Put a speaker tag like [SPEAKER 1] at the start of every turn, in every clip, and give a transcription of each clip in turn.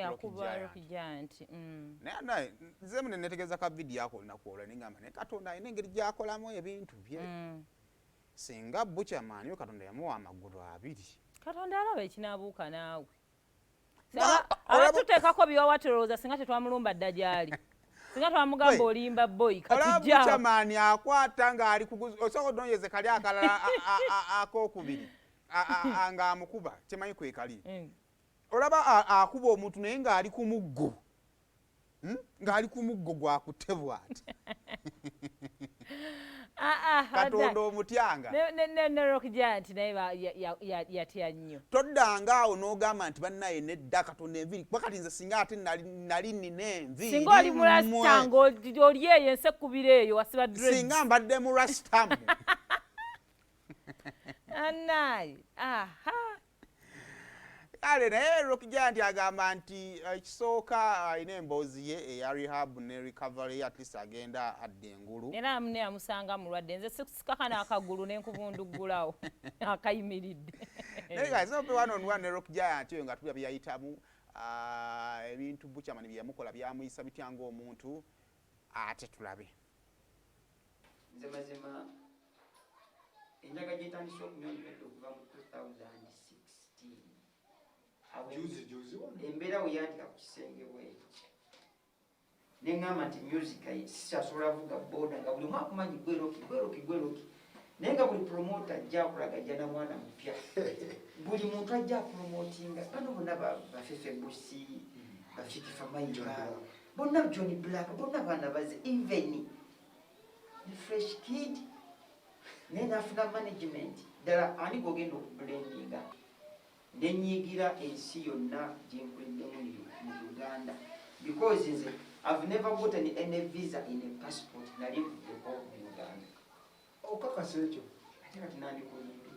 [SPEAKER 1] akuba Rock Giant.
[SPEAKER 2] Naye nze mune netegeza ka video yako nakuola ningamba ne Katonda ayina engeri gy'akolamu ebintu bye. Singa Butcherman yo Katonda yamuwa amagulu 2.
[SPEAKER 1] Katonda alaba ekinaabuuka naawe. Abatuteekako biwawaterooza singa tetwamulumba dda gy'ali. Singa twamugamba olimba boy katujja.
[SPEAKER 2] Butcherman akwata ng'ali osobola odonyeze kali akalala ak'okubiri nga amukuba temanyi kwe kali. Olaba akuba omuntu naye ng'ali ku muggo. Ng'ali ku muggo gwakutte bw'ati. Katonda omutyanga.
[SPEAKER 1] Ne Rock Giant naye yatya nnyo.
[SPEAKER 2] Toddanga awo n'ogamba nti bannaye nedda Katonda enviri wakati nze singa ate nali nina enviri.
[SPEAKER 1] Singa oli mu Rasta ng'oli eyo ensekubira eyo wasiba dreads.
[SPEAKER 2] Singa mbadde mu Rastamu.
[SPEAKER 1] Annaye.
[SPEAKER 2] Kale naye Rock Giant agamba nti ekisooka alina emboozi ye eya rehab ne recovery at least agenda adda engulu.
[SPEAKER 1] Era amune amusanga mulwadde nze sikaka n'akagulu n'enkubunduggulawo akayimiridde.
[SPEAKER 2] Naye guys, no pe one on one ne Rock Giant yo nga tulya byayitamu ebintu Butcherman bye yamukola byamuyisa bitya ng'omuntu ate tulabe.
[SPEAKER 3] Nze mazima enjaga gyetandise okunyonyoledde okuva mu 2016.
[SPEAKER 4] Juzi wano.
[SPEAKER 3] Embeera we yandika ku kisenge bweki. Ne ngamba nti music sisasobola vuga boda nga buli mwaka manyi gwe Rock. Naye nga buli promoter ajja akulaga ajja na mwana mupya. Buli muntu ajja promotinga. Bano bonna bafefe Busi, bafiti Famayika, bonna Johnny Black, bonna baana baze even the fresh kid. Naye nafuna management. Ddala ani gogenda okublendinga. Nenyigira ensi yonna gyempulidemu mu Uganda because nze I've never gotten any visa in a passport nali kuddeko mu Uganda.
[SPEAKER 4] Okakasa ekyo
[SPEAKER 3] Ate kati nandikulimbi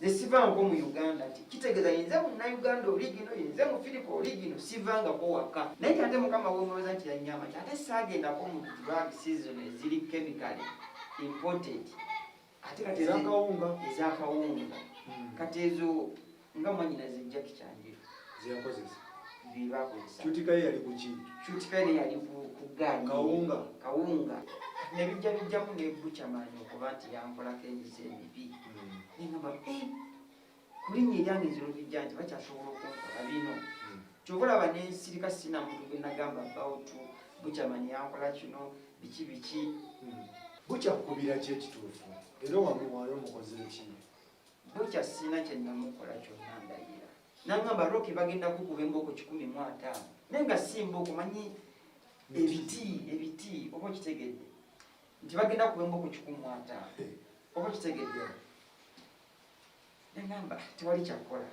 [SPEAKER 3] nze sivangako mu Uganda nti kitegeeza yenze munnauganda oligino yenze mu Filipo oligino sivangako waka naye ate Mukama weemwebaza nti yanyama nti ate saagendako mu drug season eziri chemically imported ate kati ezakawunga kati ezo nga mwanyina zijja kicyanjiro
[SPEAKER 4] ziyakozesa
[SPEAKER 3] bibakozesa
[SPEAKER 4] kyutikaye yali kuki
[SPEAKER 3] kyutikaye yali ku gaali kawunga ne bijjamu ne Butcherman okuba nti yankolako emize emibi nengamba kulinnya eryange eziro bijja nti bakyasobola okunkola bino kyova olaba nensirika sina muntu gwe nagamba about Butcherman yankola kino biki
[SPEAKER 4] bukyakubira ki ekituufu era wange wali omukozire ki
[SPEAKER 3] Butcher sina kye namukola kyonna ndayira. Nangamba Rock bagenda kukuba emboko 15. Naye nga si mboko manyi ebiti oba kitegedde. Nti bagenda kukuba emboko 15. Oba kitegedde. Nangamba tewali kyakola.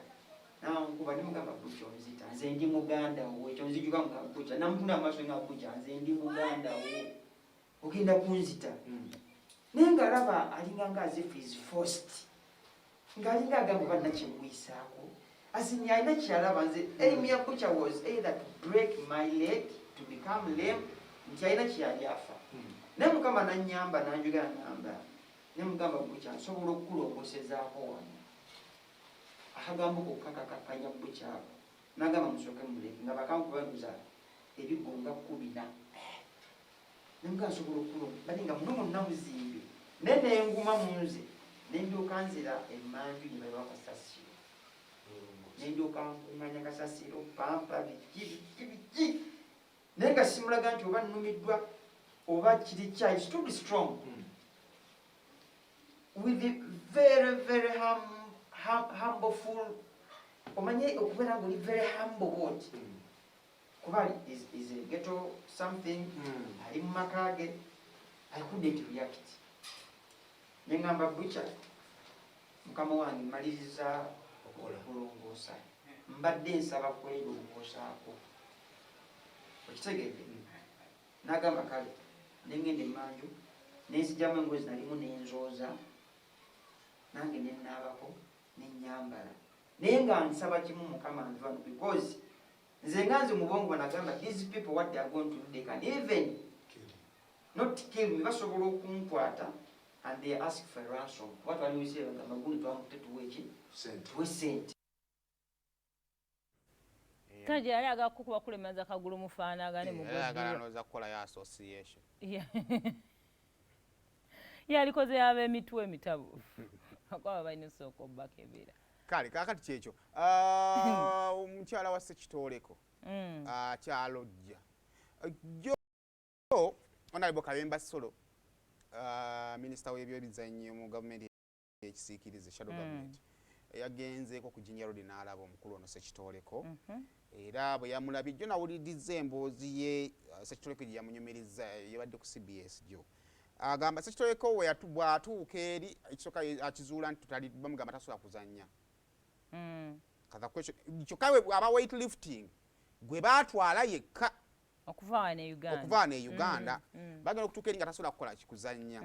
[SPEAKER 3] Nankuba nimugamba Butcher onzita. Nze ndi Muganda wo ekyo nzijuka mu Butcher. Namutunda amaaso nga Butcher nze ndi Muganda wo. Ogenda kunzita. Naye nga alaba alinganga as if is forced. Ngalinga agamba banna kimwisaako asinya alina kyalaba nze aim ya Butcher was either to break my leg to become lame nti alina kyali afa naye Mukama nannyamba nanjugala namba ne mugamba Butcher nsobola okukulongosezaako wano akagambo kokakakakanya Butcher nagamba musooke muleke nga bakankubanuza ebigonga 10 nemugamba nsobola okulongo bali nga mulimu namuzimbi naye nenguma munze Nendooka nzira emmanju gye bali bakasasiro. Nendooka nkunganya kasasiro pampa biki. Naye nga simulaga nti oba nnumiddwa oba kiri kya is to be strong. With the very very humble full omanye okubeera ng'oli very humble word. Kuba is a ghetto something ali mu maka ge I couldn't react. Nengamba Butcher Mukama wange maliriza okulongoosa mbadde nsaba kwelongoosaako okitegedde nagamba kale nengenda emmanju nenzijjamu engozi nalimu nenzooza nange nennaabako nenyambala naye nga nsaba kimu Mukama nvano because nze nga nze mubongo banagamba these people what they are going to do they can even not kill me basobola okunkwata and they ask for ransom. What are you saying? I'm going to have to wage it. Sent.
[SPEAKER 1] Kaje yali agakukuba kulemaza kagulu mufaanagane mu
[SPEAKER 2] agala noza kukola ya association
[SPEAKER 1] yalikoze yaba emitwe emitabu akwaba balina sooka obbakebera
[SPEAKER 2] kale kakati kyekyo omukyala wa Ssekitoleko kyalojja jo onalibo Kabemba Solo minisita w'ebyobizannyo mu gavumenti ekisiikirize shadow government yagenzeeko ku Jinja Road n'alaba omukulu ono Ssekitoleko era bwe yamulabye jjo nawuliriza emboozi ye Ssekitoleko gye yamunyumiriza yabadde ku CBS jo agamba Ssekitoleko we bw'atuuka eri ekisooka akizuula nti bamugamba tasobola kuzannya kyokka aba weightlifting gwe baatwala yekka okuva ne Uganda bagenda okutuuka eri nga tasobola kukola kikuzannya